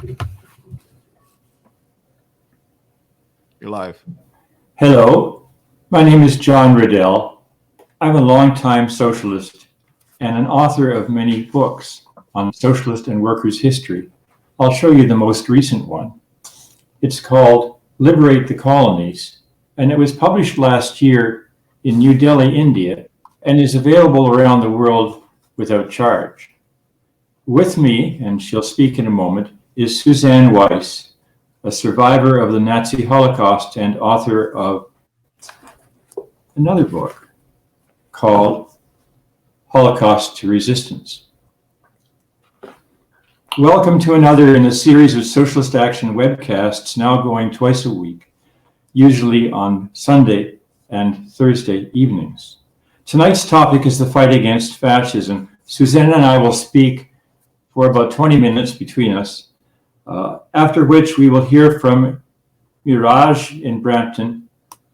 You're live. Hello, my name is John Riddell. I'm a longtime socialist and an author of many books on socialist and workers' history. I'll show you the most recent one. It's called Liberate the Colonies, and it was published last year in New Delhi, India, and is available around the world without charge. With me, and she'll speak in a moment, is Suzanne Weiss, a survivor of the Nazi Holocaust and author of another book called Holocaust to Resistance. Welcome to another in a series of Socialist Action webcasts now going twice a week, usually on Sunday and Thursday evenings. Tonight's topic is the fight against fascism. Suzanne and I will speak for about 20 minutes between us, after which we will hear from Mihraj in Brampton,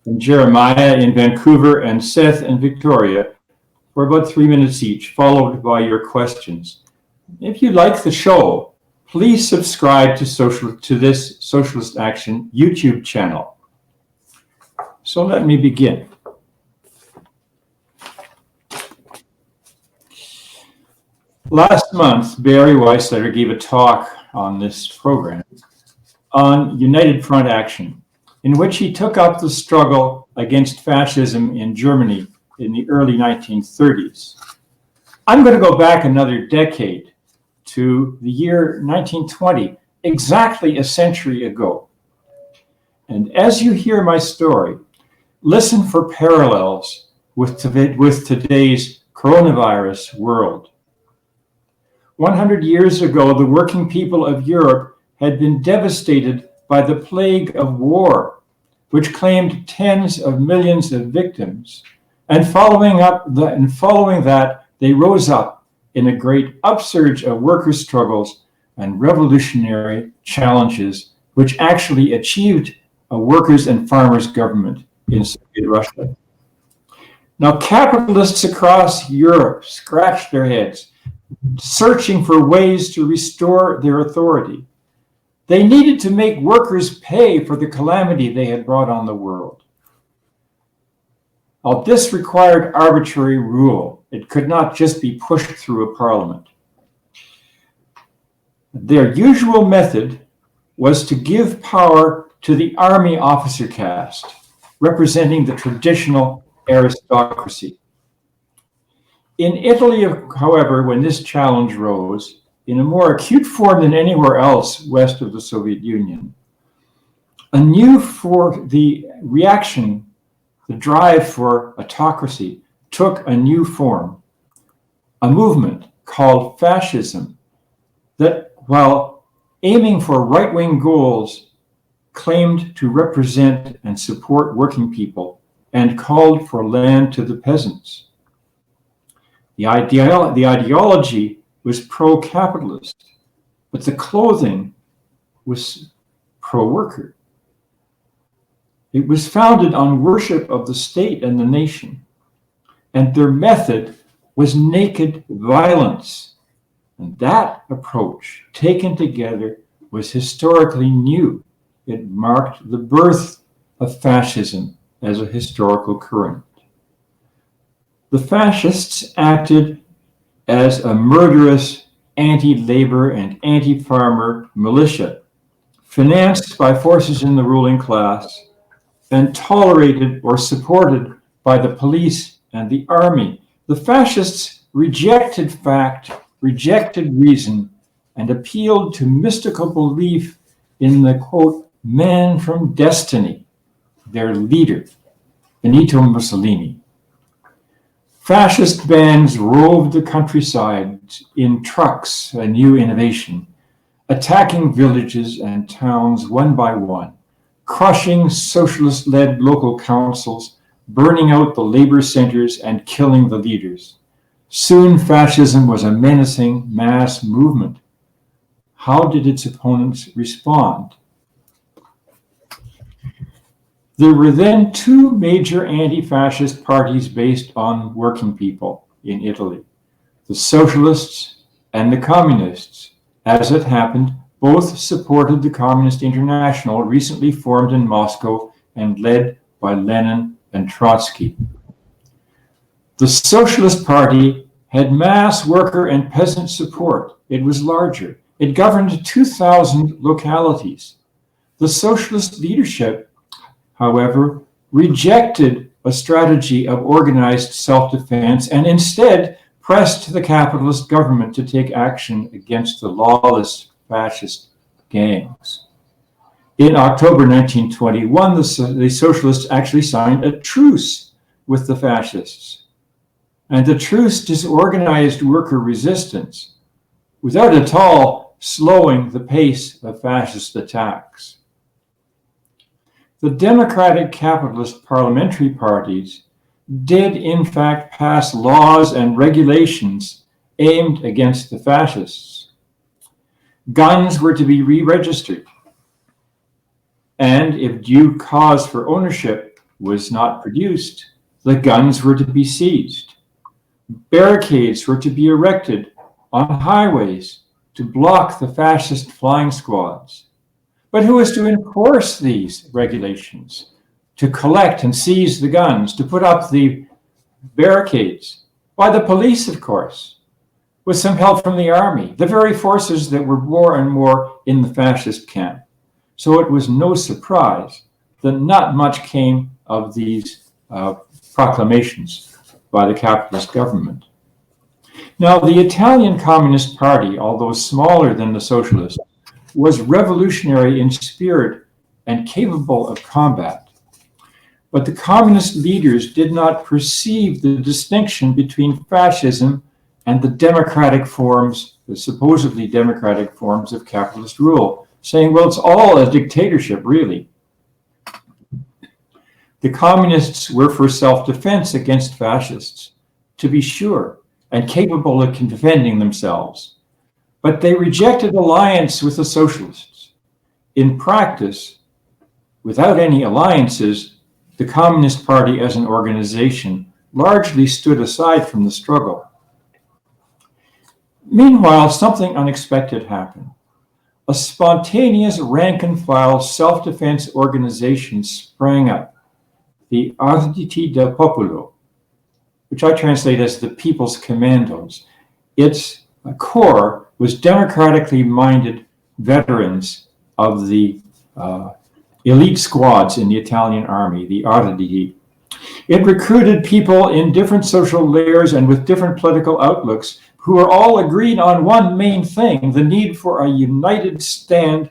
and Jeremiah in Vancouver, and Seth and Victoria for about 3 minutes each, followed by your questions. If you like the show, please subscribe to this Socialist Action YouTube channel. So let me begin. Last month, Barry Weissletter gave a talk on this program on United Front Action, in which he took up the struggle against fascism in Germany in the early 1930s. I'm going to go back another decade to the year 1920, exactly a century ago. And as you hear my story, listen for parallels with today's coronavirus world. 100 years ago, the working people of Europe had been devastated by the plague of war, which claimed tens of millions of victims. And following that, they rose up in a great upsurge of worker struggles and revolutionary challenges, which actually achieved a workers' and farmers' government in Soviet Russia. Now, capitalists across Europe scratched their heads, searching for ways to restore their authority. They needed to make workers pay for the calamity they had brought on the world. Now, this required arbitrary rule. It could not just be pushed through a parliament. Their usual method was to give power to the army officer caste, representing the traditional aristocracy. In Italy, however, when this challenge rose, in a more acute form than anywhere else west of the Soviet Union, the drive for autocracy took a new form, a movement called fascism that, while aiming for right-wing goals, claimed to represent and support working people and called for land to the peasants. The ideology was pro-capitalist, but the clothing was pro-worker. It was founded on worship of the state and the nation, and their method was naked violence. And that approach, taken together, was historically new. It marked the birth of fascism as a historical current. The fascists acted as a murderous anti-labor and anti-farmer militia, financed by forces in the ruling class and tolerated or supported by the police and the army. The fascists rejected fact, rejected reason, and appealed to mystical belief in the, quote, man from destiny, their leader, Benito Mussolini. Fascist bands roved the countryside in trucks, a new innovation, attacking villages and towns one by one, crushing socialist-led local councils, burning out the labor centers and killing the leaders. Soon fascism was a menacing mass movement. How did its opponents respond? There were then two major anti-fascist parties based on working people in Italy, the Socialists and the Communists. As it happened, Both supported the Communist International, recently formed in Moscow and led by Lenin and Trotsky. The Socialist Party had mass worker and peasant support. It was larger. It governed 2,000 localities. The socialist leadership, however, rejected a strategy of organized self-defense and instead pressed the capitalist government to take action against the lawless fascist gangs. In October 1921, the socialists actually signed a truce with the fascists. And the truce disorganized worker resistance without at all slowing the pace of fascist attacks. The democratic capitalist parliamentary parties did in fact pass laws and regulations aimed against the fascists. Guns were to be re-registered, and if due cause for ownership was not produced, the guns were to be seized. Barricades were to be erected on highways to block the fascist flying squads. But who was to enforce these regulations? To collect and seize the guns, to put up the barricades? By the police, of course, with some help from the army, the very forces that were more and more in the fascist camp. So it was no surprise that not much came of these proclamations by the capitalist government. Now, the Italian Communist Party, although smaller than the Socialists, was revolutionary in spirit and capable of combat. But the communist leaders did not perceive the distinction between fascism and the democratic forms, the supposedly democratic forms of capitalist rule, saying, well, it's all a dictatorship, really. The communists were for self-defense against fascists, to be sure, and capable of defending themselves. But they rejected alliance with the socialists. In practice, without any alliances, the Communist Party as an organization largely stood aside from the struggle. Meanwhile, something unexpected happened. A spontaneous rank-and-file self-defense organization sprang up, the Arditi del Popolo, which I translate as the People's Commandos. Its core was democratically minded veterans of the elite squads in the Italian army, the Arditi. It recruited people in different social layers and with different political outlooks who were all agreed on one main thing, the need for a united stand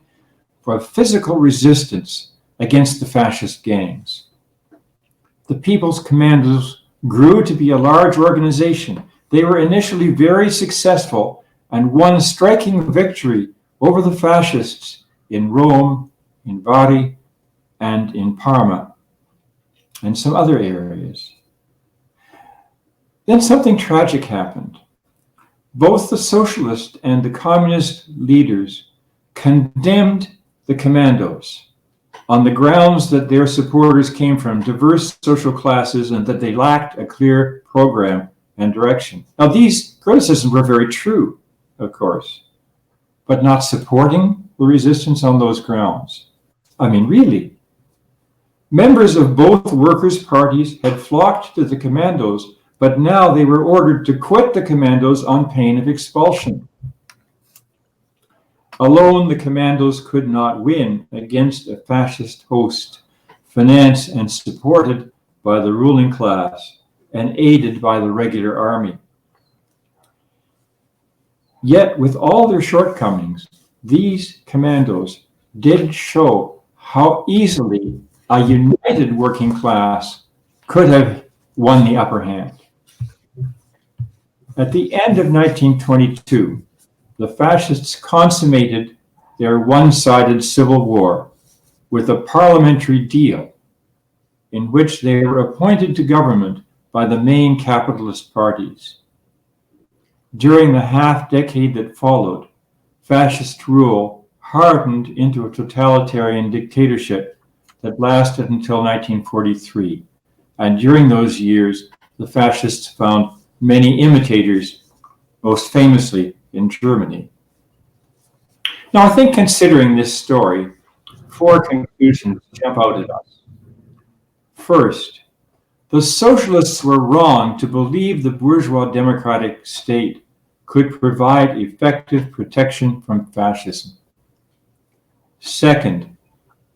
for physical resistance against the fascist gangs. The People's Commandos grew to be a large organization. They were initially very successful and won striking victory over the fascists in Rome, in Bari, and in Parma, and some other areas. Then something tragic happened. Both the socialist and the communist leaders condemned the commandos on the grounds that their supporters came from diverse social classes and that they lacked a clear program and direction. Now, these criticisms were very true, of course, but not supporting the resistance on those grounds. I mean, really. Members of both workers' parties had flocked to the commandos, but now they were ordered to quit the commandos on pain of expulsion. Alone, the commandos could not win against a fascist host, financed and supported by the ruling class and aided by the regular army. Yet, with all their shortcomings, these commandos did show how easily a united working class could have won the upper hand. At the end of 1922, the fascists consummated their one-sided civil war with a parliamentary deal in which they were appointed to government by the main capitalist parties. During the half-decade that followed, fascist rule hardened into a totalitarian dictatorship that lasted until 1943. And during those years, the fascists found many imitators, most famously in Germany. Now, I think considering this story, four conclusions jump out at us. First, the socialists were wrong to believe the bourgeois democratic state could provide effective protection from fascism. Second,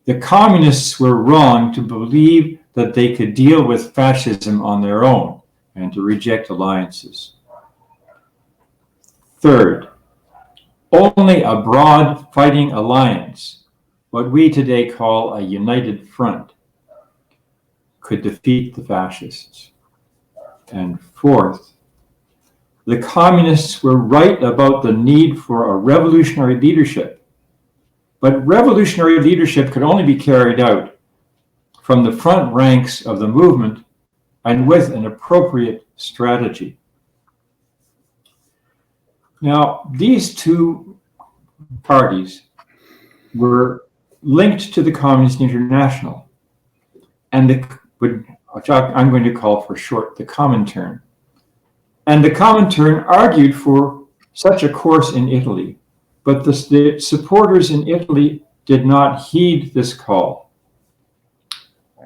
the communists were wrong to believe that they could deal with fascism on their own and to reject alliances. Third, only a broad fighting alliance, what we today call a united front, could defeat the fascists. And fourth, the communists were right about the need for a revolutionary leadership. But revolutionary leadership could only be carried out from the front ranks of the movement and with an appropriate strategy. Now, these two parties were linked to the Communist International and which I'm going to call for short the Comintern. And the Comintern argued for such a course in Italy, but the supporters in Italy did not heed this call.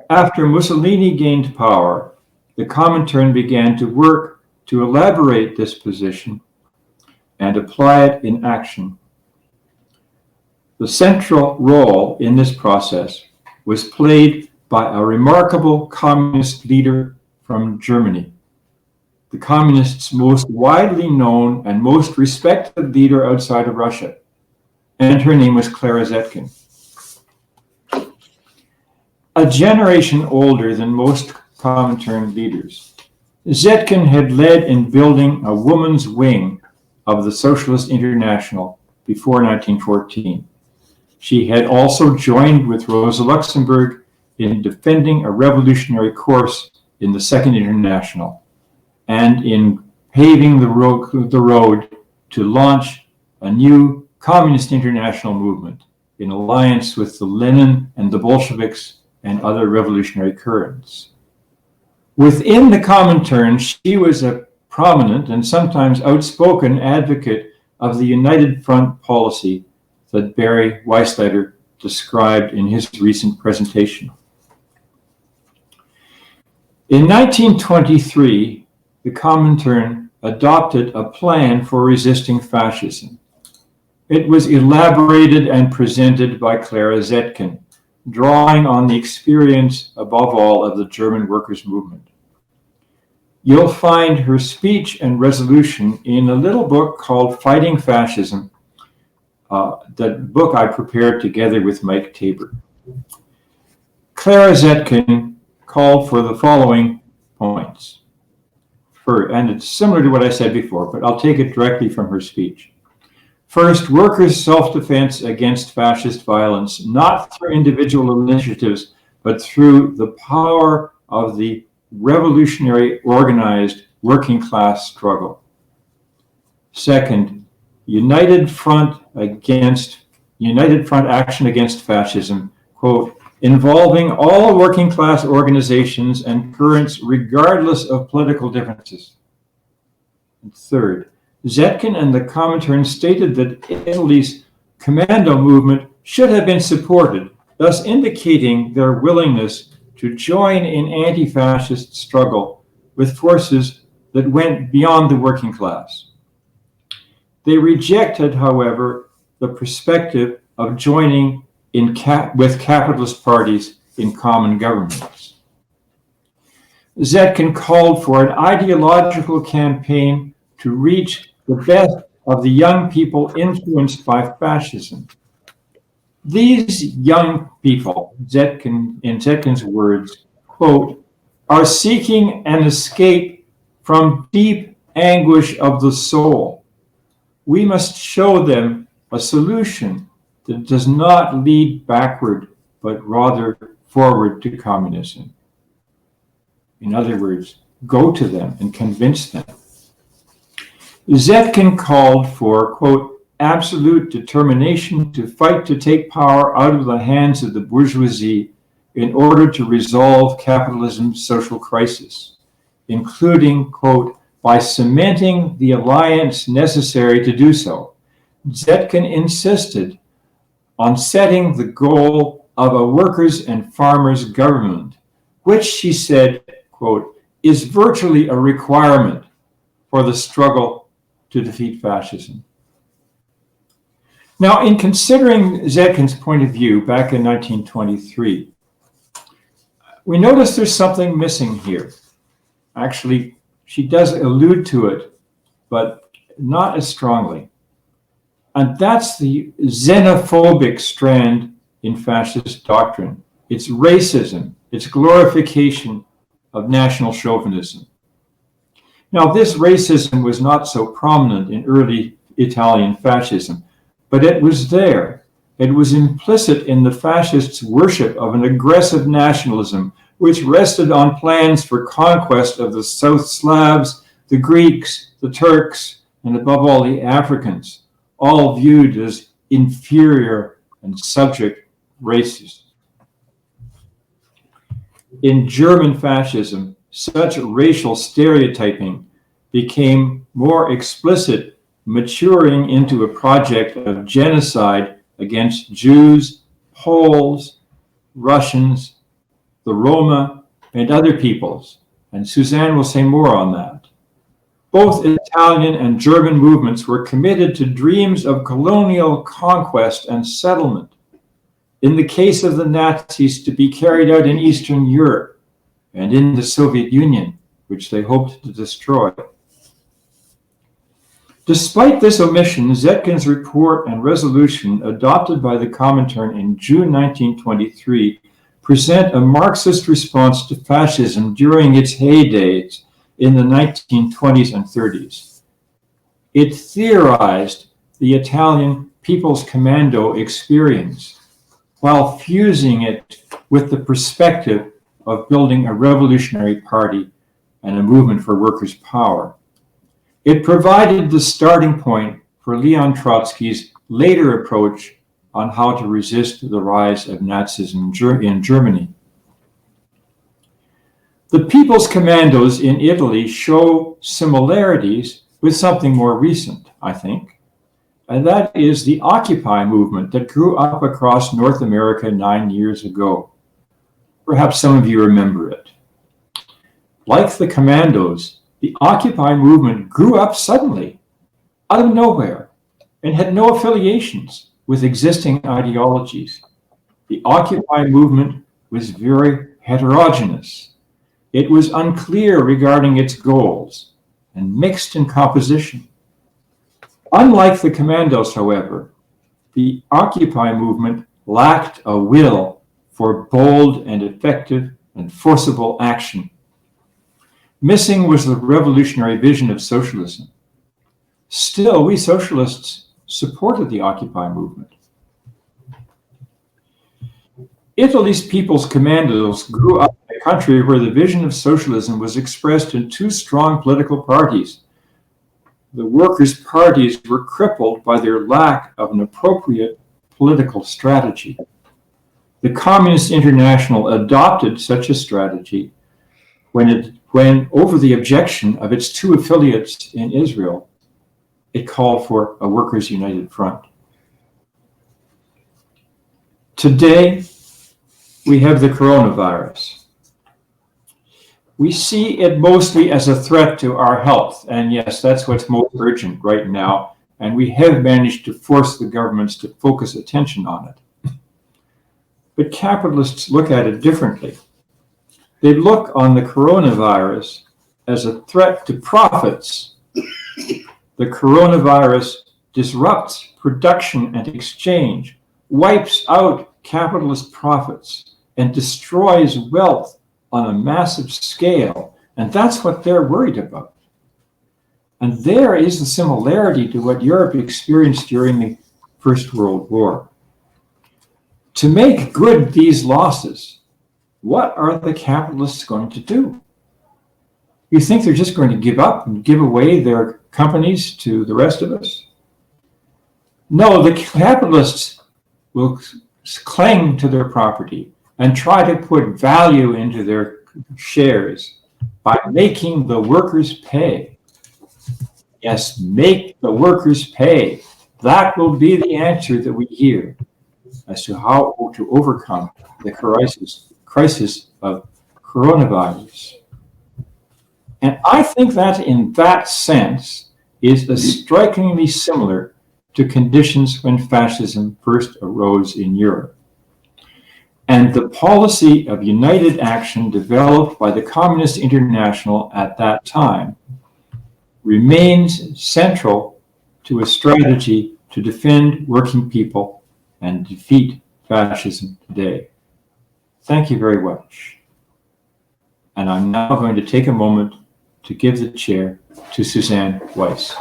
After Mussolini gained power, the Comintern began to work to elaborate this position and apply it in action. The central role in this process was played by a remarkable communist leader from Germany, the communists' most widely known and most respected leader outside of Russia, and her name was Clara Zetkin. A generation older than most Comintern leaders, Zetkin had led in building a woman's wing of the Socialist International before 1914. She had also joined with Rosa Luxemburg in defending a revolutionary course in the Second International and in paving the road to launch a new communist international movement in alliance with the Lenin and the Bolsheviks and other revolutionary currents. Within the Comintern, she was a prominent and sometimes outspoken advocate of the United Front policy that Barry Weissleiter described in his recent presentation. In 1923, the Comintern adopted a plan for resisting fascism. It was elaborated and presented by Clara Zetkin, drawing on the experience, above all, of the German workers' movement. You'll find her speech and resolution in a little book called Fighting Fascism, the book I prepared together with Mike Tabor. Clara Zetkin called for the following points. And it's similar to what I said before, but I'll take it directly from her speech. First, workers' self-defense against fascist violence, not through individual initiatives, but through the power of the revolutionary organized working class struggle. Second, united front action against fascism, quote, involving all working class organizations and currents regardless of political differences. And third, Zetkin and the Comintern stated that Italy's commando movement should have been supported, thus indicating their willingness to join in anti-fascist struggle with forces that went beyond the working class. They rejected, however, the perspective of joining with capitalist parties in common governments. Zetkin called for an ideological campaign to reach the best of the young people influenced by fascism. These young people, in Zetkin's words, quote, are seeking an escape from deep anguish of the soul. We must show them a solution that does not lead backward, but rather forward to communism. In other words, go to them and convince them. Zetkin called for, quote, absolute determination to fight to take power out of the hands of the bourgeoisie in order to resolve capitalism's social crisis, including, quote, by cementing the alliance necessary to do so. Zetkin insisted on setting the goal of a workers' and farmers' government, which she said, quote, is virtually a requirement for the struggle to defeat fascism. Now, in considering Zetkin's point of view back in 1923, we notice there's something missing here. Actually, she does allude to it, but not as strongly. And that's the xenophobic strand in fascist doctrine. It's racism, it's glorification of national chauvinism. Now, this racism was not so prominent in early Italian fascism, but it was there. It was implicit in the fascists' worship of an aggressive nationalism, which rested on plans for conquest of the South Slavs, the Greeks, the Turks, and above all the Africans, all viewed as inferior and subject races. In German fascism, such racial stereotyping became more explicit, maturing into a project of genocide against Jews, Poles, Russians, the Roma, and other peoples. And Suzanne will say more on that. Both Italian and German movements were committed to dreams of colonial conquest and settlement. In the case of the Nazis, to be carried out in Eastern Europe and in the Soviet Union, which they hoped to destroy. Despite this omission, Zetkin's report and resolution adopted by the Comintern in June 1923 present a Marxist response to fascism during its heydays in the 1920s and 30s. It theorized the Italian People's Commando experience while fusing it with the perspective of building a revolutionary party and a movement for workers' power. It provided the starting point for Leon Trotsky's later approach on how to resist the rise of Nazism in Germany. The People's Commandos in Italy show similarities with something more recent, I think, and that is the Occupy movement that grew up across North America 9 years ago. Perhaps some of you remember it. Like the Commandos, the Occupy movement grew up suddenly, out of nowhere, and had no affiliations with existing ideologies. The Occupy movement was very heterogeneous. It was unclear regarding its goals and mixed in composition. Unlike the Commandos, however, the Occupy movement lacked a will for bold and effective and forcible action. Missing was the revolutionary vision of socialism. Still, we socialists supported the Occupy movement. Italy's People's Commandos grew up in a country where the vision of socialism was expressed in two strong political parties. The workers' parties were crippled by their lack of an appropriate political strategy. The Communist International adopted such a strategy when over the objection of its two affiliates in Israel, it called for a Workers' United Front. Today, we have the coronavirus. We see it mostly as a threat to our health, and yes, that's what's most urgent right now, and we have managed to force the governments to focus attention on it. But capitalists look at it differently. They look on the coronavirus as a threat to profits. The coronavirus disrupts production and exchange, wipes out capitalist profits, and destroys wealth on a massive scale. And that's what they're worried about. And there is the similarity to what Europe experienced during the First World War. To make good these losses, what are the capitalists going to do? You think they're just going to give up and give away their companies to the rest of us? No, the capitalists will cling to their property and try to put value into their shares by making the workers pay. Yes, make the workers pay. That will be the answer that we hear as to how to overcome the crisis of coronavirus. And I think that in that sense is strikingly similar to conditions when fascism first arose in Europe. And the policy of united action developed by the Communist International at that time remains central to a strategy to defend working people and defeat fascism today. Thank you very much. And I'm now going to take a moment to give the chair to Suzanne Weiss.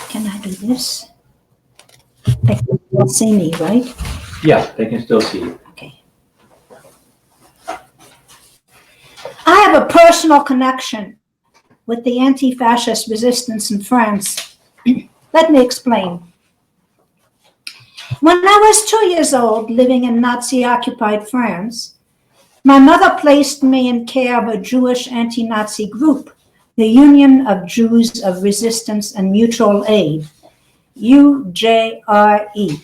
Can I do this? They can still see me, right? Yeah, they can still see you. Okay. I have a personal connection with the anti-fascist resistance in France. Let me explain. When I was 2 years old, living in Nazi-occupied France, my mother placed me in care of a Jewish anti-Nazi group, the Union of Jews of Resistance and Mutual Aid, UJRE.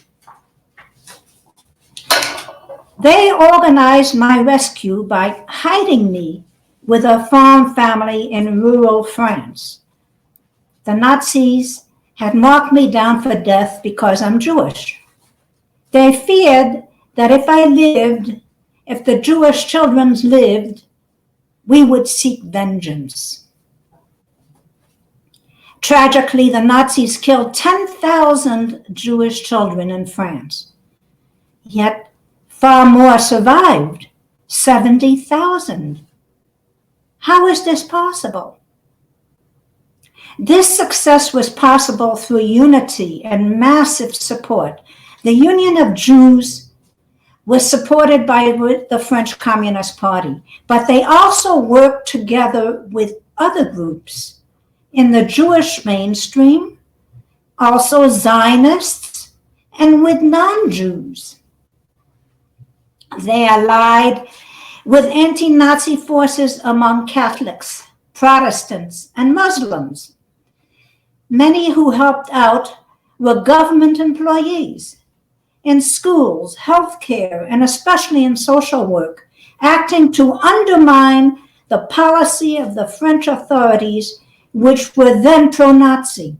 They organized my rescue by hiding me with a farm family in rural France. The Nazis had marked me down for death because I'm Jewish. They feared that if the Jewish children lived, we would seek vengeance. Tragically, the Nazis killed 10,000 Jewish children in France. Yet far more survived, 70,000. How is this possible? This success was possible through unity and massive support. The Union of Jews was supported by the French Communist Party, but they also worked together with other groups in the Jewish mainstream, also Zionists, and with non-Jews. They allied with anti-Nazi forces among Catholics, Protestants, and Muslims. Many who helped out were government employees in schools, healthcare, and especially in social work, acting to undermine the policy of the French authorities, which were then pro-Nazi.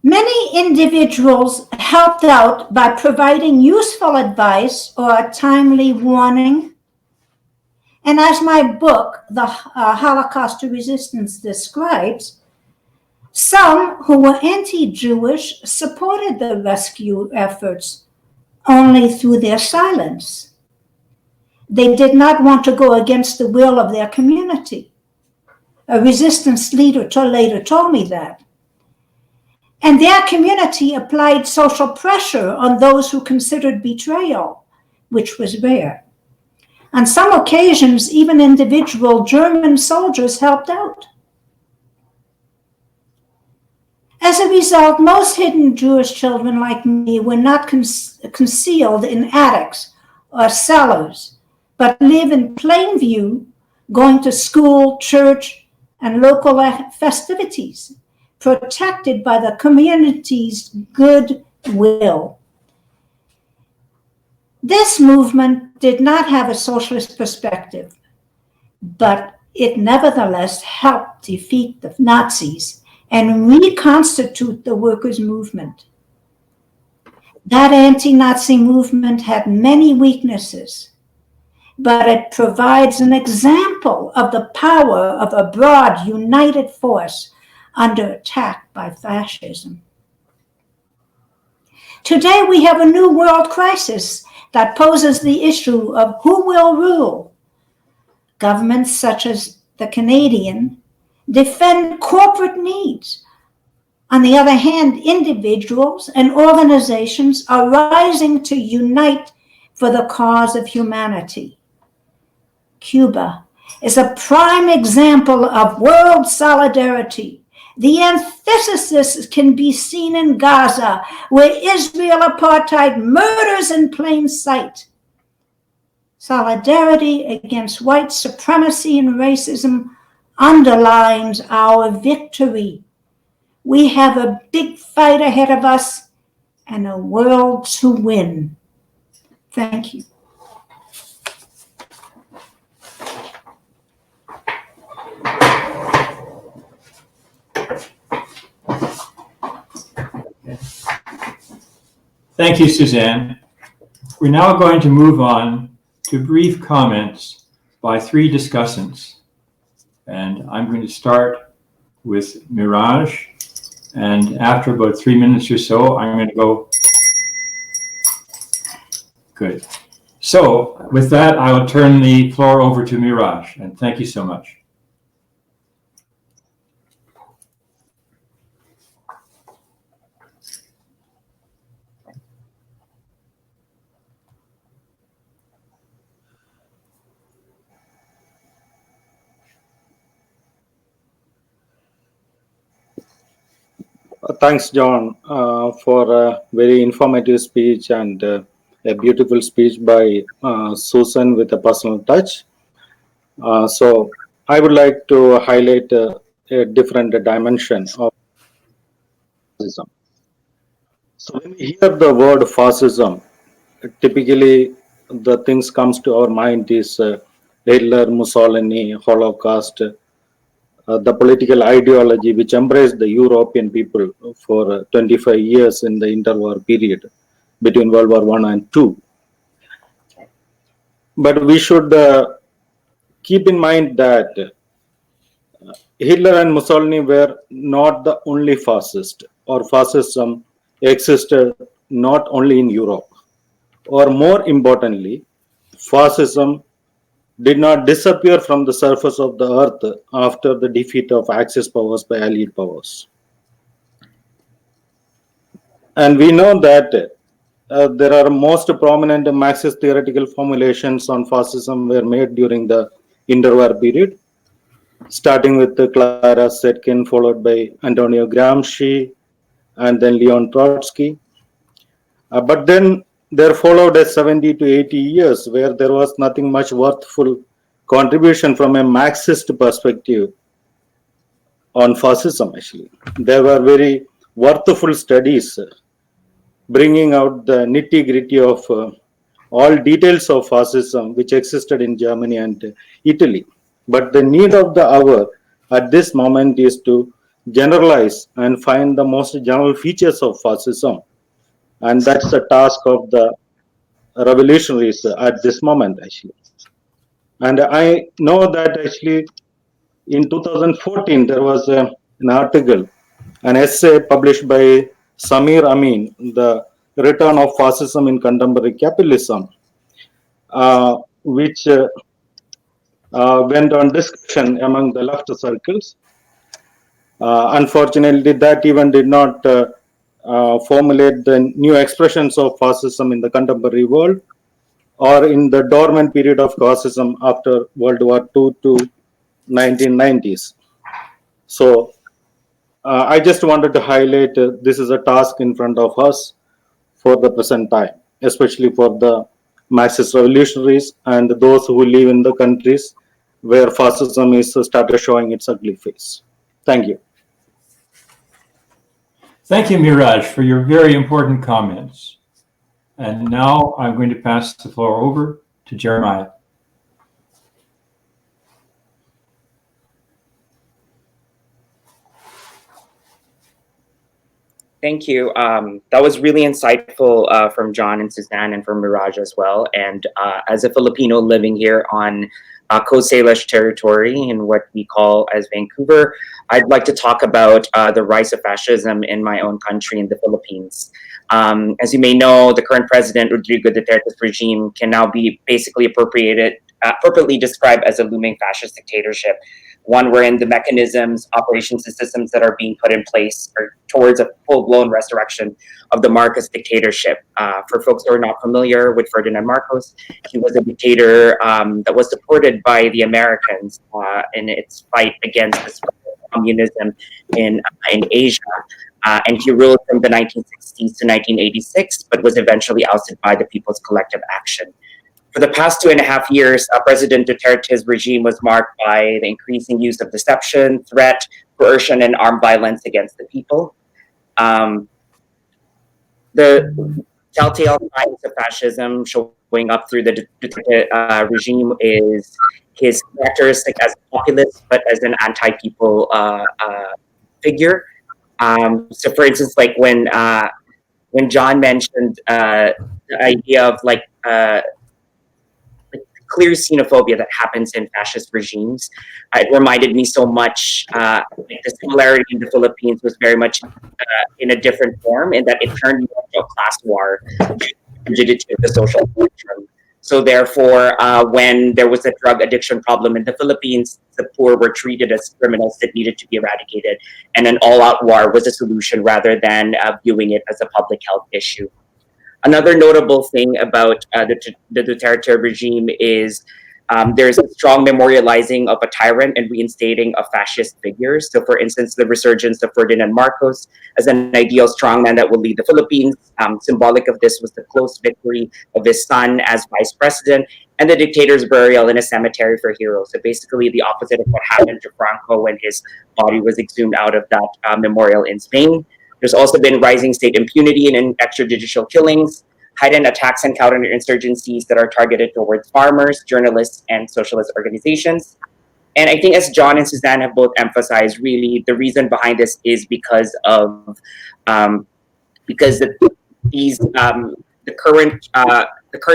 Many individuals helped out by providing useful advice or timely warning. And as my book, The Holocaust to Resistance, describes, some who were anti-Jewish supported the rescue efforts only through their silence. They did not want to go against the will of their community. A resistance leader later told me that. And their community applied social pressure on those who considered betrayal, which was rare. On some occasions, even individual German soldiers helped out. As a result, most hidden Jewish children like me were not concealed in attics or cellars, but live in plain view, going to school, church, and local festivities, protected by the community's goodwill. This movement did not have a socialist perspective, but it nevertheless helped defeat the Nazis and reconstitute the workers' movement. That anti-Nazi movement had many weaknesses, but it provides an example of the power of a broad, united force under attack by fascism. Today we have a new world crisis that poses the issue of who will rule. Governments such as the Canadian defend corporate needs. On the other hand, individuals and organizations are rising to unite for the cause of humanity. Cuba is a prime example of world solidarity. The antithesis can be seen in Gaza, where Israel apartheid murders in plain sight. Solidarity against white supremacy and racism underlines our victory. We have a big fight ahead of us and a world to win. Thank you. Thank you, Suzanne. We're now going to move on to brief comments by three discussants. And I'm going to start with Mihraj. And after about 3 minutes or so, I'm going to go. Good. So with that, I will turn the floor over to Mihraj. And thank you so much. Thanks, John, for a very informative speech and a beautiful speech by Susan with a personal touch. So I would like to highlight a different dimension of fascism. So when we hear the word fascism, typically the things comes to our mind is Hitler, Mussolini, Holocaust, the political ideology which embraced the European people for 25 years in the interwar period between World War I and II. But we should keep in mind that Hitler and Mussolini were not the only fascist, or fascism existed not only in Europe, or more importantly, fascism did not disappear from the surface of the earth after the defeat of Axis powers by Allied powers. And we know that there are most prominent Marxist theoretical formulations on fascism were made during the interwar period, starting with Clara Zetkin, followed by Antonio Gramsci, and then Leon Trotsky. But then there followed a 70 to 80 years where there was nothing much worthful contribution from a Marxist perspective on fascism. Actually, there were very worthful studies bringing out the nitty-gritty of all details of fascism which existed in Germany and Italy. But the need of the hour at this moment is to generalize and find the most general features of fascism. And that's the task of the revolutionaries at this moment, actually. And I know that actually in 2014, there was an article, an essay published by Samir Amin, The Return of Fascism in Contemporary Capitalism, which went on discussion among the left circles. Unfortunately, that even did not formulate the new expressions of fascism in the contemporary world or in the dormant period of fascism after World War II to 1990s. So I just wanted to highlight this is a task in front of us for the present time, especially for the Marxist revolutionaries and those who live in the countries where fascism is started showing its ugly face. Thank you. Thank you, Mihraj, for your very important comments. And now I'm going to pass the floor over to Jeremiah. Thank you. That was really insightful from John and Suzanne and from Mihraj as well. And as a Filipino living here on Coast Salish territory in what we call as Vancouver, I'd like to talk about the rise of fascism in my own country, in the Philippines. As you may know, the current president, Rodrigo Duterte's regime, can now be basically appropriately described as a looming fascist dictatorship, one wherein the mechanisms, operations, and systems that are being put in place are towards a full-blown resurrection of the Marcos dictatorship. For folks who are not familiar with Ferdinand Marcos, he was a dictator that was supported by the Americans in its fight against the communism in Asia. And he ruled from the 1960s to 1986, but was eventually ousted by the People's Collective Action. For the past 2.5 years, President Duterte's regime was marked by the increasing use of deception, threat, coercion, and armed violence against the people. The telltale signs of fascism showing up through the Duterte regime is his characteristic as a populist, but as an anti-people figure. So, for instance, like when John mentioned the idea of like clear xenophobia that happens in fascist regimes, it reminded me so much. Like the similarity in the Philippines was very much in a different form, in that it turned into a class war due to the rigidity of the social spectrum. So therefore, when there was a drug addiction problem in the Philippines, the poor were treated as criminals that needed to be eradicated, and an all-out war was a solution rather than viewing it as a public health issue. Another notable thing about the Duterte regime is there's a strong memorializing of a tyrant and reinstating of fascist figures. So, for instance, the resurgence of Ferdinand Marcos as an ideal strongman that will lead the Philippines. Symbolic of this was the close victory of his son as vice president, and the dictator's burial in a cemetery for heroes. So basically the opposite of what happened to Franco when his body was exhumed out of that memorial in Spain. There's also been rising state impunity and extrajudicial killings, heightened attacks and counterinsurgencies that are targeted towards farmers, journalists, and socialist organizations. And I think, as John and Suzanne have both emphasized, really the reason behind this is because of the current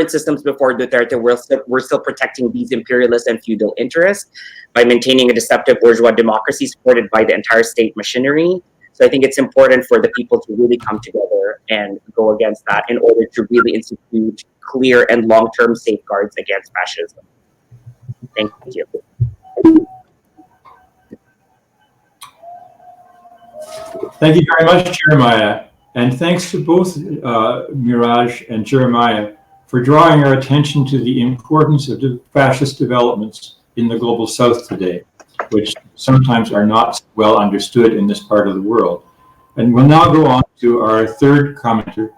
systems before Duterte were still protecting these imperialist and feudal interests by maintaining a deceptive bourgeois democracy supported by the entire state machinery. So I think it's important for the people to really come together and go against that in order to really institute clear and long-term safeguards against fascism. Thank you. Thank you very much, Jeremiah. And thanks to both Mihraj and Jeremiah for drawing our attention to the importance of the fascist developments in the global south today, which sometimes are not well understood in this part of the world. And we'll now go on to our third commenter,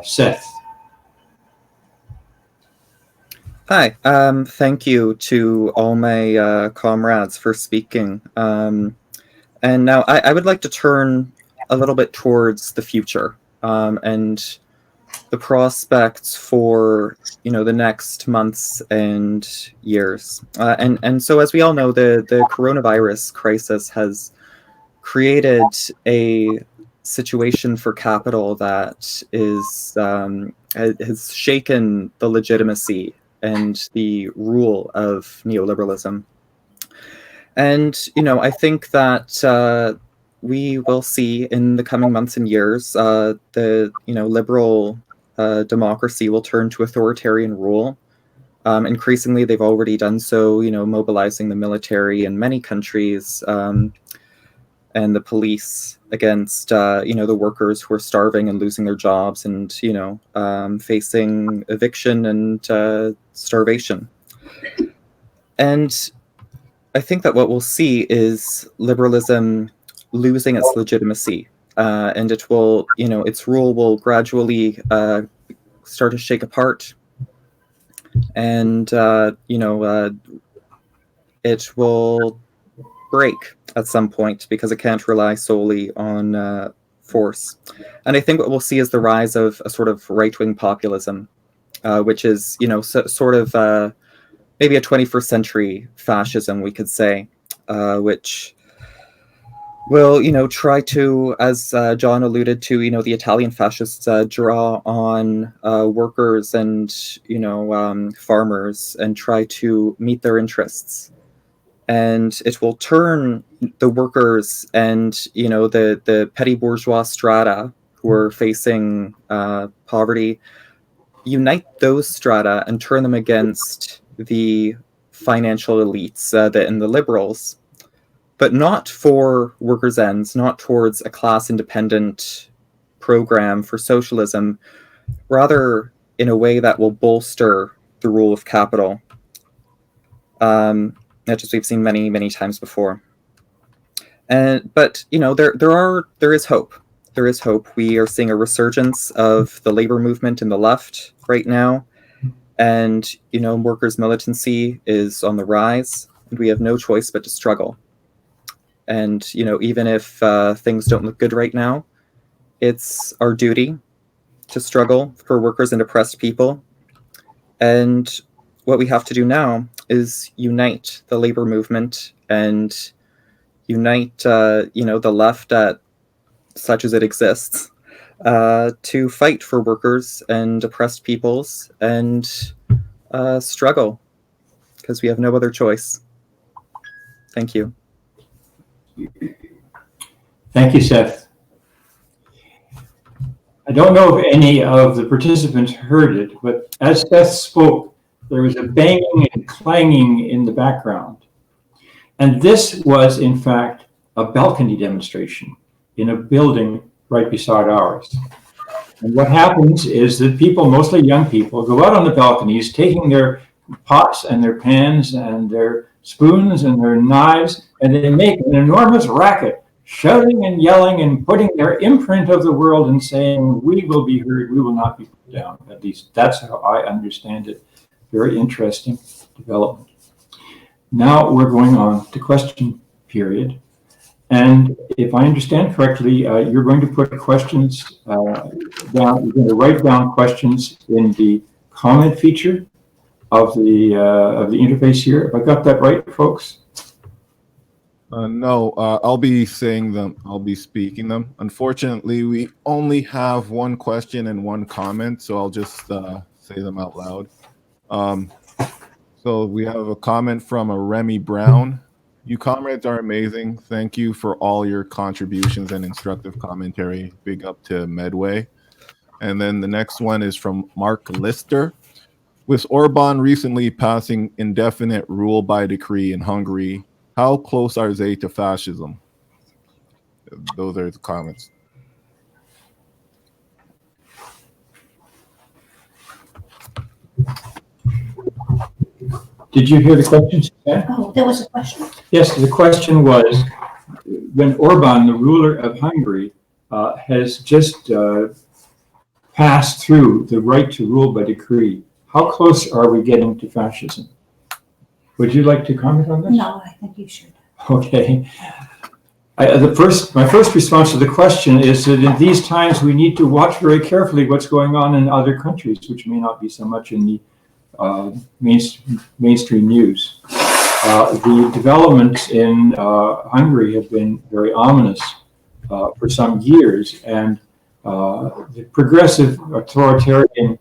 Seth. Hi, thank you to all my comrades for speaking. And now I would like to turn a little bit towards the future and the prospects for the next months and years. And so, as we all know, the coronavirus crisis has created a situation for capital that has shaken the legitimacy and the rule of neoliberalism. And I think that we will see in the coming months and years the liberal democracy will turn to authoritarian rule. Increasingly, they've already done so, mobilizing the military in many countries and the police against, the workers who are starving and losing their jobs and, facing eviction and starvation. And I think that what we'll see is liberalism losing its legitimacy, and it will, its rule will gradually start to shake apart, and it will break at some point because it can't rely solely on force. And I think what we'll see is the rise of a sort of right-wing populism, which is, sort of maybe a 21st century fascism, we could say, which will, try to, as John alluded to, the Italian fascists draw on workers and, farmers and try to meet their interests. And it will turn the workers and, the petty bourgeois strata who are facing poverty, unite those strata and turn them against the financial elites and the liberals, but not for workers' ends, not towards a class-independent program for socialism, rather in a way that will bolster the rule of capital, as we've seen many, many times before. But there is hope. There is hope. We are seeing a resurgence of the labor movement in the left right now, and workers' militancy is on the rise, and we have no choice but to struggle. And even if things don't look good right now, it's our duty to struggle for workers and oppressed people. And what we have to do now is unite the labor movement and unite, the left, at such as it exists, to fight for workers and oppressed peoples and struggle, because we have no other choice. Thank you. Thank you, Seth. I don't know if any of the participants heard it, but as Seth spoke, there was a banging and clanging in the background. And this was, in fact, a balcony demonstration in a building right beside ours. And what happens is that people, mostly young people, go out on the balconies taking their pots and their pans and their spoons and their knives, and they make an enormous racket, shouting and yelling and putting their imprint of the world and saying, we will be heard, we will not be put down. At least that's how I understand it. Very interesting development. Now we're going on to question period. And if I understand correctly, you're going to put questions down, you're going to write down questions in the comment feature of the interface here. Have I got that right, folks? No, I'll be saying them. I'll be speaking them. Unfortunately, we only have one question and one comment, so I'll just say them out loud. So we have a comment from a Remy Brown. You comrades are amazing. Thank you for all your contributions and instructive commentary. Big up to Medway. And then the next one is from Mark Lister. With Orban recently passing indefinite rule by decree in Hungary, how close are they to fascism? Those are the comments. Did you hear the question, Suzanne? Oh, there was a question. Yes, the question was, when Orban, the ruler of Hungary, has just passed through the right to rule by decree, how close are we getting to fascism? Would you like to comment on this? No, I think you should. Okay. My first response to the question is that in these times we need to watch very carefully what's going on in other countries, which may not be so much in the mainstream news. The developments in Hungary have been very ominous for some years, and the progressive authoritarian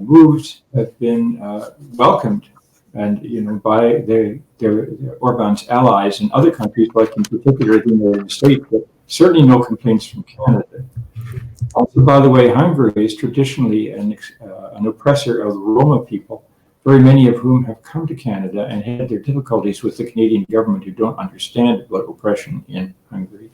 moves have been welcomed, and by their Orban's allies in other countries, like in particular the United States, but certainly no complaints from Canada. Also, by the way, Hungary is traditionally an oppressor of the Roma people, very many of whom have come to Canada and had their difficulties with the Canadian government, who don't understand about oppression in Hungary.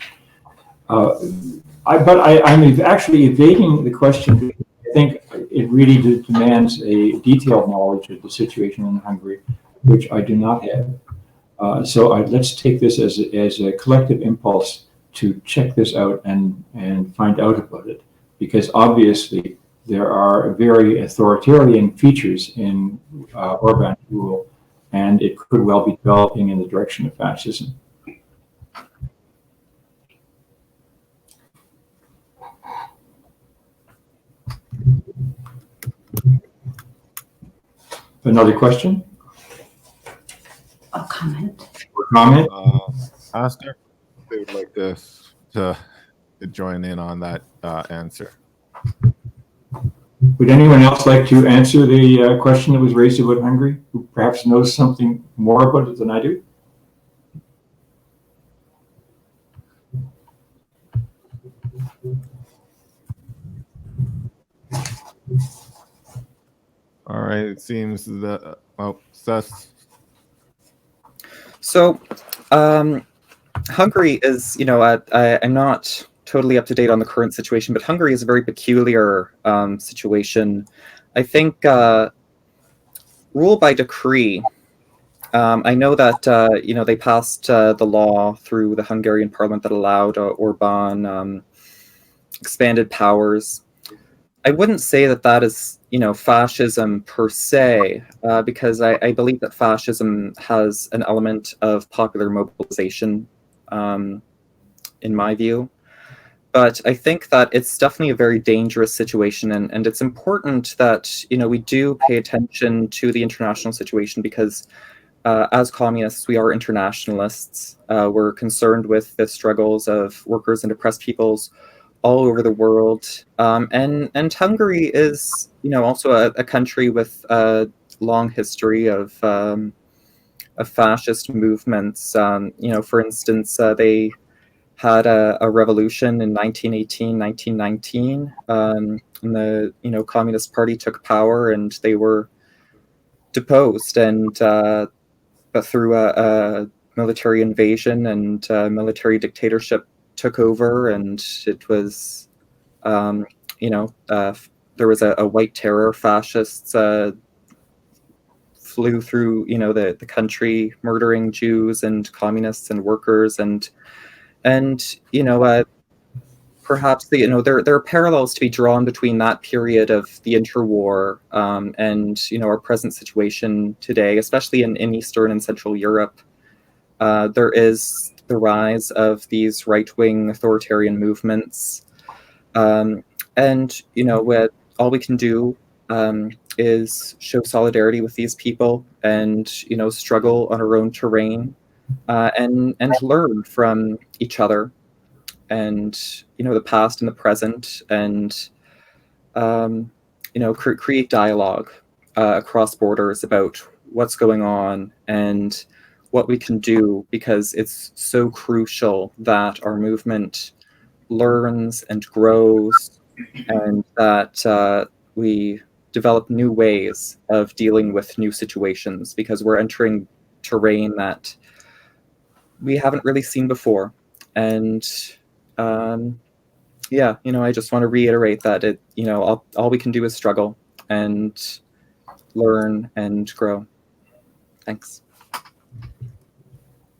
I'm actually evading the question. I think it really demands a detailed knowledge of the situation in Hungary, which I do not have. So let's take this as a collective impulse to check this out and find out about it, because obviously there are very authoritarian features in Orban's rule, and it could well be developing in the direction of fascism. Another question? A comment. Or comment? Pastor, they would like to join in on that answer. Would anyone else like to answer the question that was raised about Hungary, who perhaps knows something more about it than I do? All right, it seems that, Seth. So, Hungary is, I'm not totally up to date on the current situation, but Hungary is a very peculiar situation. I think rule by decree. I know that they passed the law through the Hungarian parliament that allowed Orban expanded powers. I wouldn't say that that is fascism per se, because I believe that fascism has an element of popular mobilization, in my view. But I think that it's definitely a very dangerous situation, and it's important that we do pay attention to the international situation, because as communists, we are internationalists. We're concerned with the struggles of workers and oppressed peoples all over the world. And Hungary is, also a country with a long history of fascist movements. For instance, they had a revolution in 1918, 1919, and the Communist Party took power, and they were deposed, and but through a military invasion and military dictatorship took over, and it was, there was a white terror. Fascists flew through, the country, murdering Jews and communists and workers, and perhaps there are parallels to be drawn between that period of the interwar and our present situation today, especially in Eastern and Central Europe. There is the rise of these right-wing authoritarian movements, and what all we can do is show solidarity with these people, and struggle on our own terrain, and learn from each other, and the past and the present, and create dialogue across borders about what's going on and what we can do, because it's so crucial that our movement learns and grows, and that we develop new ways of dealing with new situations, because we're entering terrain that we haven't really seen before. And I just want to reiterate that all we can do is struggle and learn and grow. Thanks.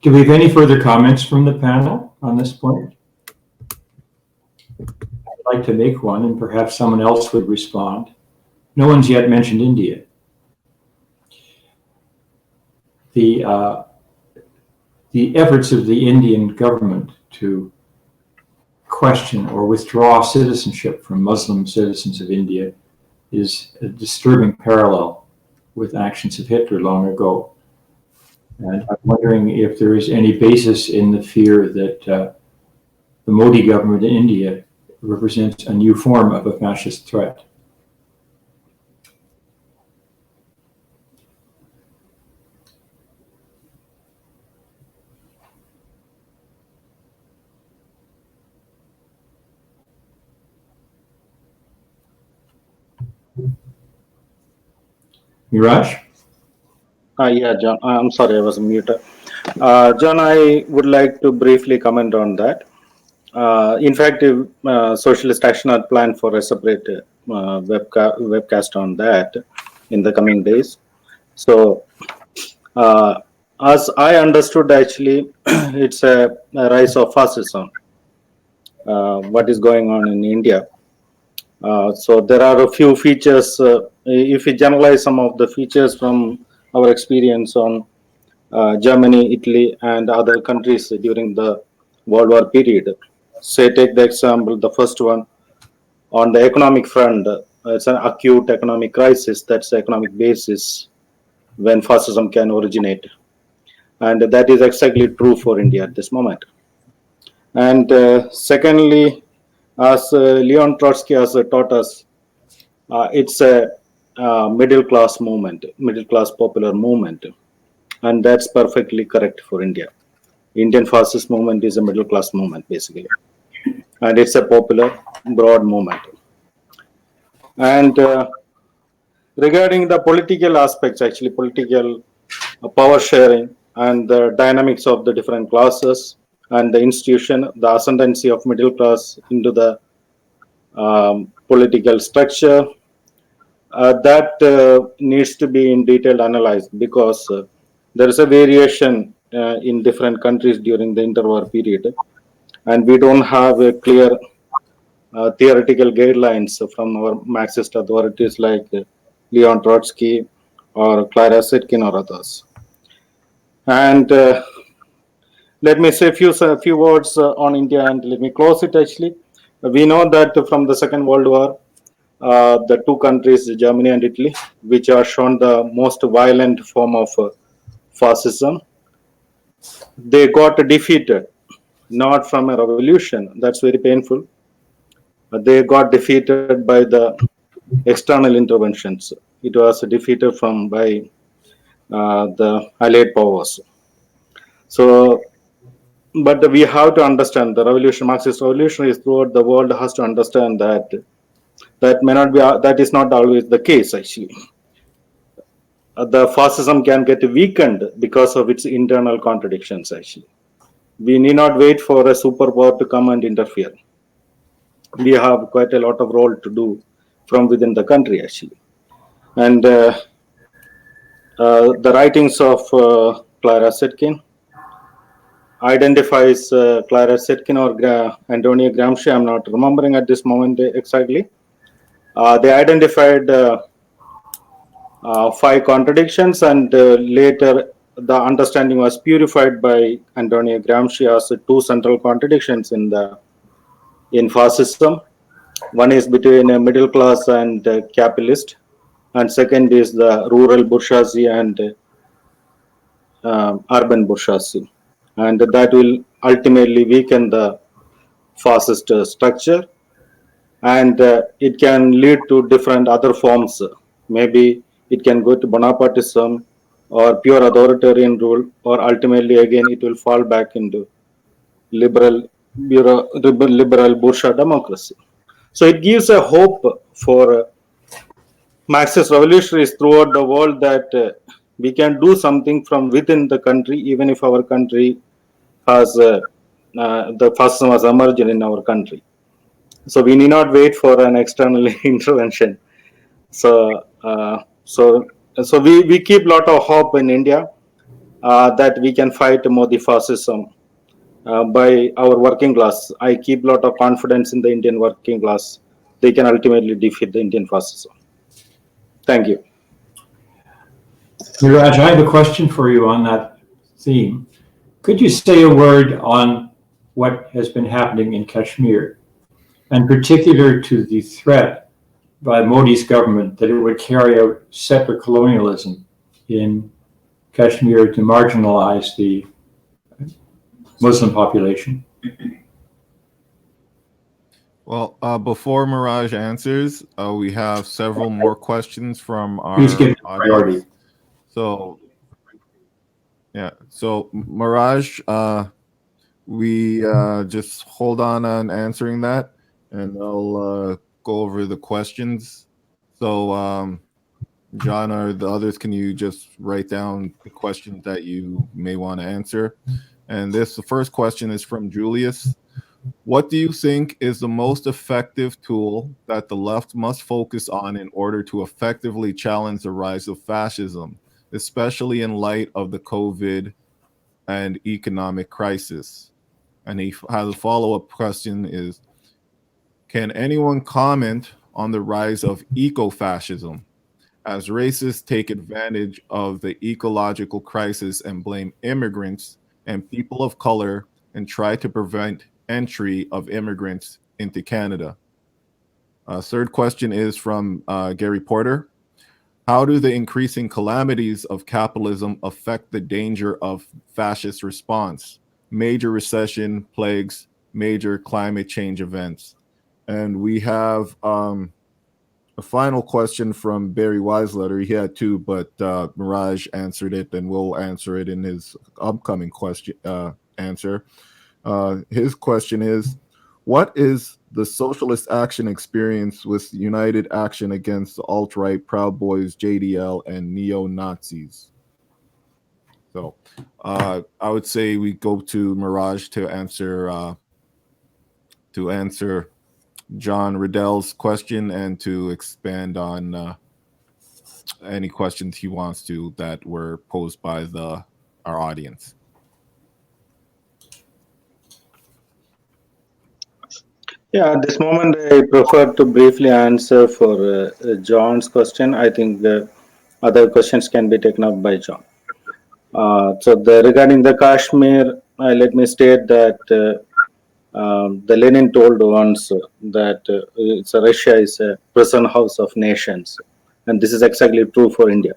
Do we have any further comments from the panel on this point? I'd like to make one, and perhaps someone else would respond. No one's yet mentioned India. The efforts of the Indian government to question or withdraw citizenship from Muslim citizens of India is a disturbing parallel with actions of Hitler long ago. And I'm wondering if there is any basis in the fear that the Modi government in India represents a new form of a fascist threat. Mihraj? Yeah, John, I'm sorry, I was muted. John, I would like to briefly comment on that. In fact, Socialist Action had planned for a separate webcast on that in the coming days. So, as I understood, actually, it's a rise of fascism, what is going on in India. So there are a few features. If we generalize some of the features from our experience on Germany, Italy, and other countries during the World War period, say take the example, the first one, on the economic front, it's an acute economic crisis. That's the economic basis when fascism can originate. And that is exactly true for India at this moment. And secondly, as Leon Trotsky has taught us, it's a middle class movement, middle class popular movement. And that's perfectly correct for India. Indian fascist movement is a middle class movement, basically. And it's a popular, broad movement. And regarding the political aspects, actually, political power sharing and the dynamics of the different classes, and the institution, the ascendancy of middle class into the political structure, that needs to be in detail analyzed, because there is a variation in different countries during the interwar period, and we don't have a clear theoretical guidelines from our Marxist authorities like Leon Trotsky or Clara Zetkin or others. And let me say a few words on India, and let me close it. Actually, we know that from the Second World War, the two countries, Germany and Italy, which are shown the most violent form of fascism, they got defeated, not from a revolution. That's very painful. They got defeated by the external interventions. It was defeated by the Allied powers. So, but we have to understand the revolution, Marxist revolutionaries throughout the world has to understand that that is not always the case. Actually, the fascism can get weakened because of its internal contradictions. Actually, we need not wait for a superpower to come and interfere. We have quite a lot of role to do from within the country, actually. And the writings of Clara Zetkin identifies Clara Zetkin or Antonio Gramsci. I'm not remembering at this moment exactly. They identified 5 contradictions, and later the understanding was purified by Antonio Gramsci as 2 central contradictions in fascism. One is between a middle class and capitalist, and second is the rural bourgeoisie and urban bourgeoisie, and that will ultimately weaken the fascist structure, and it can lead to different other forms. Maybe it can go to Bonapartism or pure authoritarian rule, or ultimately again it will fall back into liberal bourgeois democracy. So it gives a hope for Marxist revolutionaries throughout the world that we can do something from within the country, even if our country has the fascism has emerged in our country. So we need not wait for an external intervention. So we keep a lot of hope in India that we can fight Modi fascism by our working class. I keep a lot of confidence in the Indian working class. They can ultimately defeat the Indian fascism. Thank you. Mihraj, I have a question for you on that theme. Could you say a word on what has been happening in Kashmir, and particular to the threat by Modi's government that it would carry out settler colonialism in Kashmir to marginalize the Muslim population? Well, before Mihraj answers, we have several more questions from our Please give audience. priority. So, yeah. So, Mihraj, we just hold on answering that, and I'll go over the questions. So, John or the others, can you just write down the questions that you may want to answer? And the first question is from Julius. What do you think is the most effective tool that the left must focus on in order to effectively challenge the rise of fascism, especially in light of the COVID and economic crisis? And he has a follow-up question is, can anyone comment on the rise of eco-fascism, as racists take advantage of the ecological crisis and blame immigrants and people of color and try to prevent entry of immigrants into Canada? Third question is from Gary Porter. How do the increasing calamities of capitalism affect the danger of fascist response? Major recession, plagues, major climate change events. And we have a final question from Barry Weisletter. He had 2, but Mihraj answered it, and we'll answer it in his upcoming question answer. His question is, what is the socialist action experience with united action against the alt-right Proud Boys, JDL, and neo-Nazis? So I would say we go to Mihraj to answer John Riddell's question and to expand on any questions he wants to that were posed by our audience. Yeah, at this moment, I prefer to briefly answer for John's question. I think the other questions can be taken up by John. Regarding the Kashmir, let me state that the Lenin told once that Russia is a prison house of nations, and this is exactly true for India.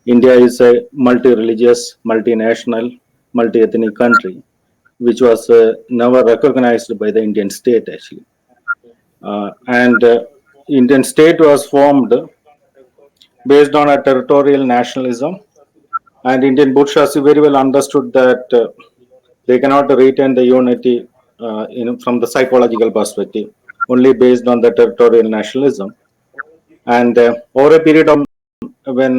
India is a multi-religious, multinational, multi-ethnic country, which was never recognized by the Indian state actually. Indian state was formed based on a territorial nationalism, and Indian bourgeoisie very well understood that they cannot retain the unity from the psychological perspective, only based on the territorial nationalism. And over a period of when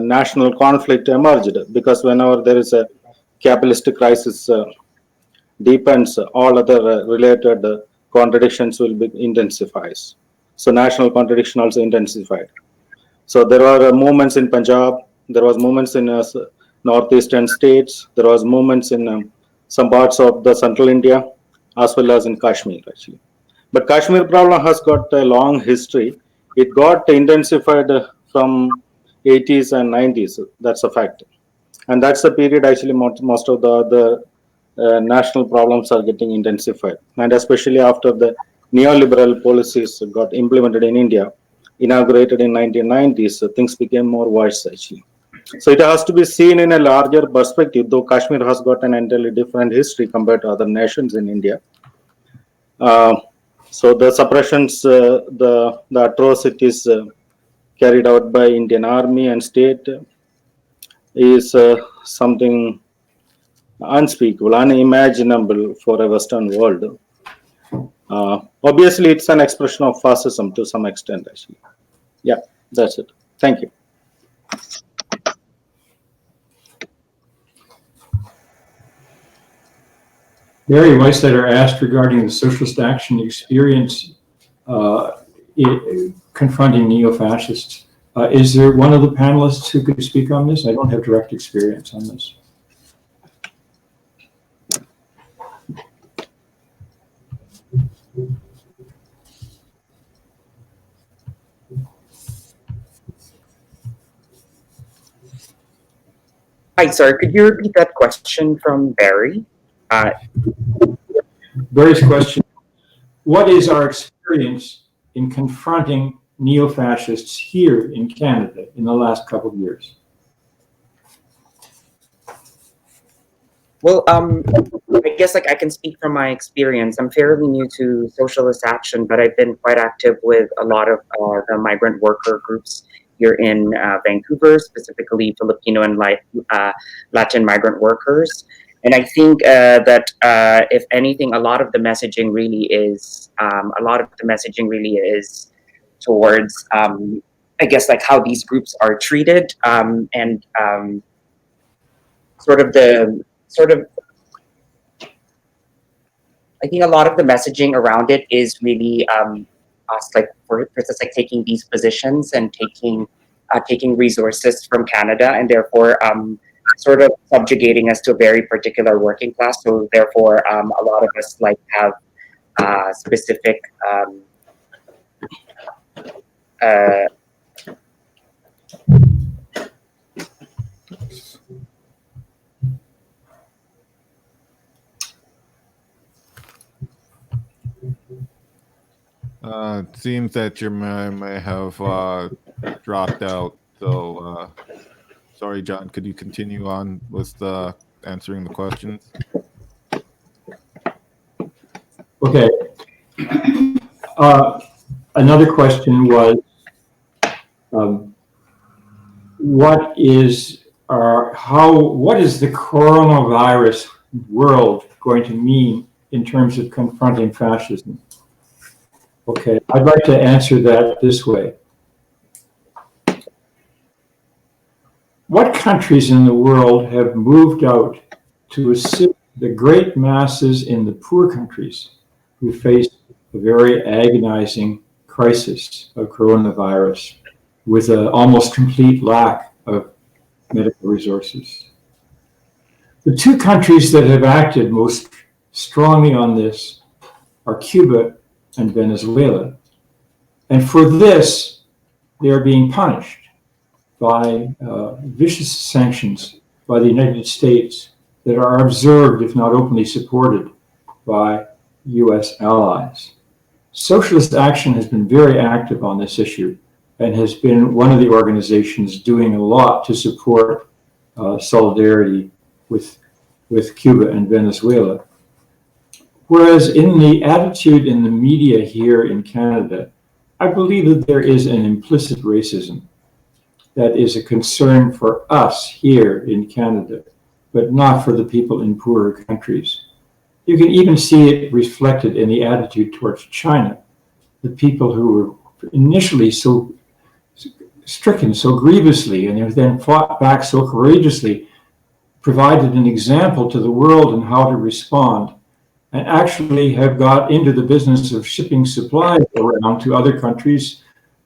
national conflict emerged, because whenever there is a capitalist crisis deepens, all other related contradictions will be intensifies. So national contradiction also intensified. So there were movements in Punjab, there was movements in northeastern states, there was movements in some parts of the central India, as well as in Kashmir actually. But Kashmir problem has got a long history. It got intensified from 80s and 90s. That's a fact. And that's the period actually most of the national problems are getting intensified. And especially after the neoliberal policies got implemented in India, inaugurated in 1990s, things became more worse actually. So it has to be seen in a larger perspective, though Kashmir has got an entirely different history compared to other nations in India. So the suppressions, the atrocities carried out by Indian Army and state is something unspeakable, unimaginable for a Western world. Obviously, it's an expression of fascism to some extent, actually. Yeah, that's it. Thank you. Barry Weisletter asked regarding the socialist action experience confronting neo-fascists. Is there one of the panelists who could speak on this? I don't have direct experience on this. Hi, sorry, could you repeat that question from Barry? Barry's question, what is our experience in confronting neo-fascists here in Canada in the last couple of years? Well, I guess I can speak from my experience. I'm fairly new to Socialist Action, but I've been quite active with a lot of the migrant worker groups here in Vancouver, specifically Filipino and Latin migrant workers. And I think that if anything, a lot of the messaging really is towards, I guess, how these groups are treated and I think a lot of the messaging around it is really us, for instance, taking these positions and taking resources from Canada, and therefore sort of subjugating us to a very particular working class. So therefore, a lot of us have specific It seems that you may have dropped out. So, sorry, John, could you continue on with answering the questions? Okay. Another question was, what is the coronavirus world going to mean in terms of confronting fascism? Okay, I'd like to answer that this way. what countries in the world have moved out to assist the great masses in the poor countries who face a very agonizing crisis of coronavirus with an almost complete lack of medical resources? The two countries that have acted most strongly on this are Cuba and Venezuela. And for this, they are being punished by vicious sanctions by the United States that are observed, if not openly supported, by US allies. Socialist Action has been very active on this issue and has been one of the organizations doing a lot to support solidarity with Cuba and Venezuela. Whereas in the attitude in the media here in Canada, I believe that there is an implicit racism that is a concern for us here in Canada, but not for the people in poorer countries. You can even see it reflected in the attitude towards China. The people who were initially so stricken so grievously and have then fought back so courageously, provided an example to the world in how to respond, and actually have got into the business of shipping supplies around to other countries,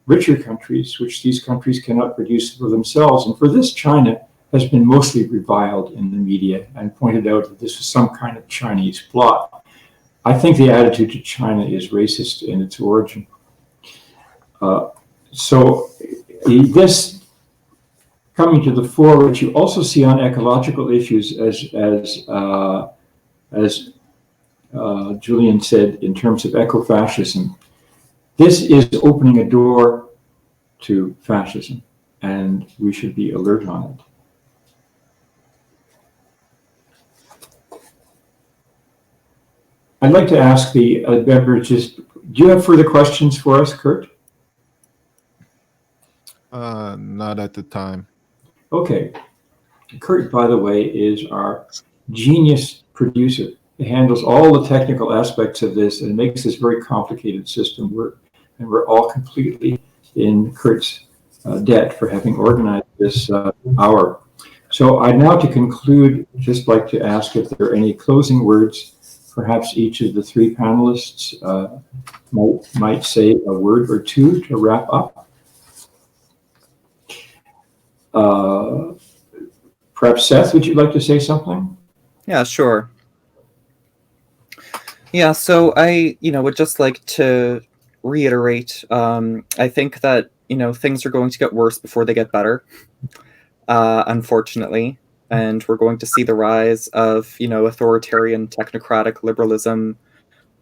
richer countries, which these countries cannot produce for themselves. And for this, China has been mostly reviled in the media and pointed out that this was some kind of Chinese plot. I think the attitude to China is racist in its origin. So this coming to the fore, which you also see on ecological issues, as Julian said, in terms of ecofascism, this is opening a door to fascism, and we should be alert on it. I'd like to ask the beverages, do you have further questions for us, Kurt? Not at the time. Okay. Kurt, by the way, is our genius producer. He handles all the technical aspects of this and makes this very complicated system work. And we're all completely in Kurt's debt for having organized this hour. So I now, to conclude, just like to ask if there are any closing words. Perhaps each of the three panelists might say a word or two to wrap up. Perhaps Seth, would you like to say something? Yeah, sure. Yeah, so I, would just like to reiterate, I think that, things are going to get worse before they get better, unfortunately. And we're going to see the rise of, authoritarian technocratic liberalism,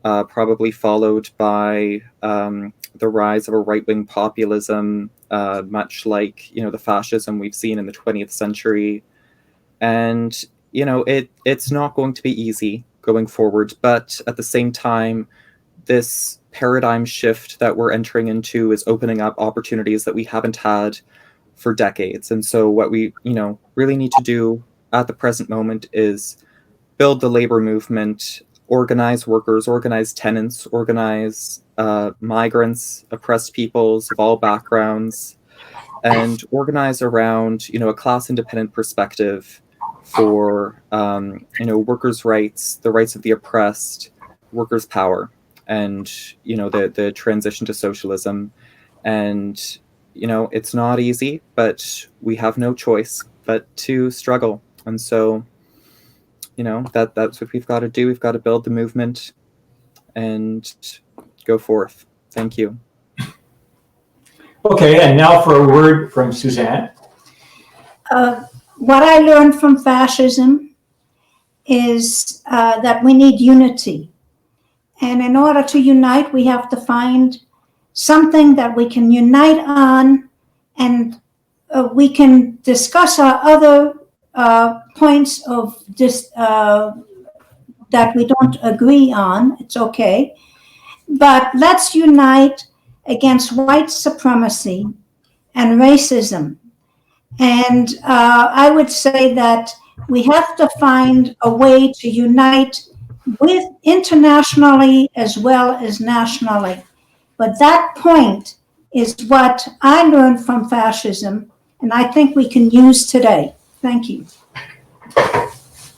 probably followed by the rise of a right-wing populism, much like, the fascism we've seen in the 20th century. And, it's not going to be easy going forward. But at the same time, this paradigm shift that we're entering into is opening up opportunities that we haven't had for decades. And so what we, really need to do at the present moment is build the labor movement, organize workers, organize tenants, organize migrants, oppressed peoples of all backgrounds, and organize around, a class-independent perspective for, workers' rights, the rights of the oppressed, workers' power, and, the transition to socialism. And it's not easy, but we have no choice but to struggle. And so, that's what we've got to do. We've got to build the movement and go forth. Thank you. Okay, and now for a word from Suzanne. What I learned from fascism is that we need unity. And in order to unite, we have to find something that we can unite on, and we can discuss our other points of this that we don't agree on. It's okay. But let's unite against white supremacy and racism. And I would say that we have to find a way to unite with internationally as well as nationally. But that point is what I learned from fascism, and I think we can use today. Thank you.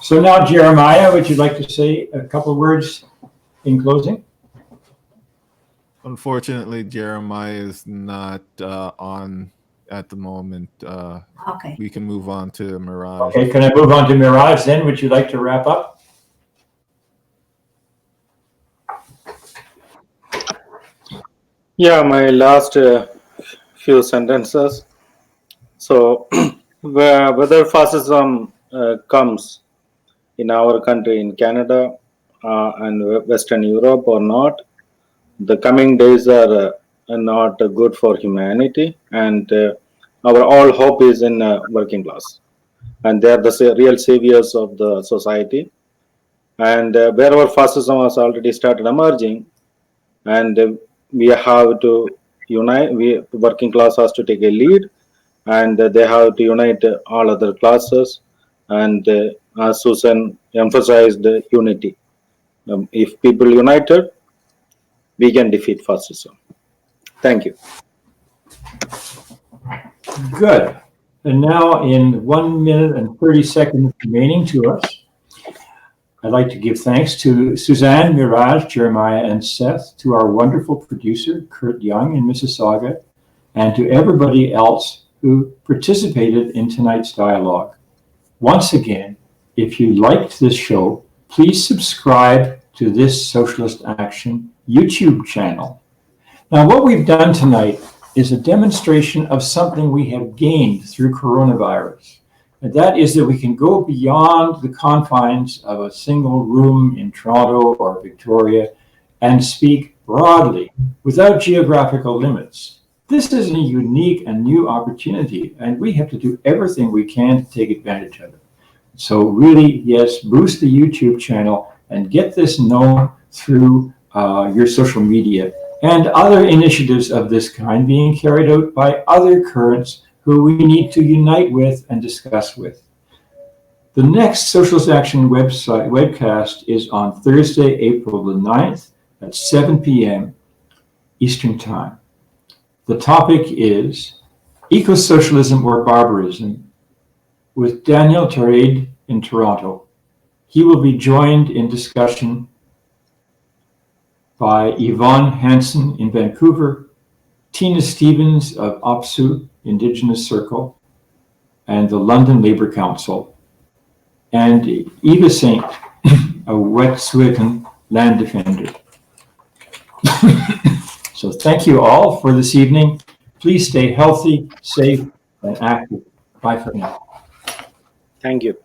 So now, Jeremiah, would you like to say a couple words in closing? Unfortunately, Jeremiah is not on at the moment. Okay. We can move on to Mihraj. Okay, can I move on to Mihraj then? Would you like to wrap up? Yeah, my last few sentences. So, whether fascism comes in our country, in Canada and Western Europe or not, the coming days are not good for humanity, and our all hope is in working class, and they are the real saviors of the society. And wherever fascism has already started emerging, and we have to unite. We working class has to take a lead, and they have to unite all other classes. And as Susan emphasized, unity. If people united, we can defeat fascism. Thank you. Good. And now in 1 minute and 30 seconds remaining to us, I'd like to give thanks to Suzanne, Mihraj, Jeremiah, and Seth, to our wonderful producer, Kurt Young in Mississauga, and to everybody else who participated in tonight's dialogue. Once again, if you liked this show, please subscribe to this Socialist Action YouTube channel. Now, what we've done tonight is a demonstration of something we have gained through coronavirus. And that is that we can go beyond the confines of a single room in Toronto or Victoria and speak broadly without geographical limits. This is a unique and new opportunity, and we have to do everything we can to take advantage of it. So really, yes, boost the YouTube channel and get this known through your social media and other initiatives of this kind being carried out by other currents who we need to unite with and discuss with. The next Socialist Action webcast is on Thursday, April the 9th at 7 p.m. Eastern Time. The topic is Eco-Socialism or Barbarism with Daniel Tarade in Toronto. He will be joined in discussion by Yvonne Hansen in Vancouver, Tina Stevens of OPSU Indigenous Circle, and the London Labour Council, and Eva Saint, a Wet'suwet'en land defender. So thank you all for this evening. Please stay healthy, safe, and active. Bye for now. Thank you.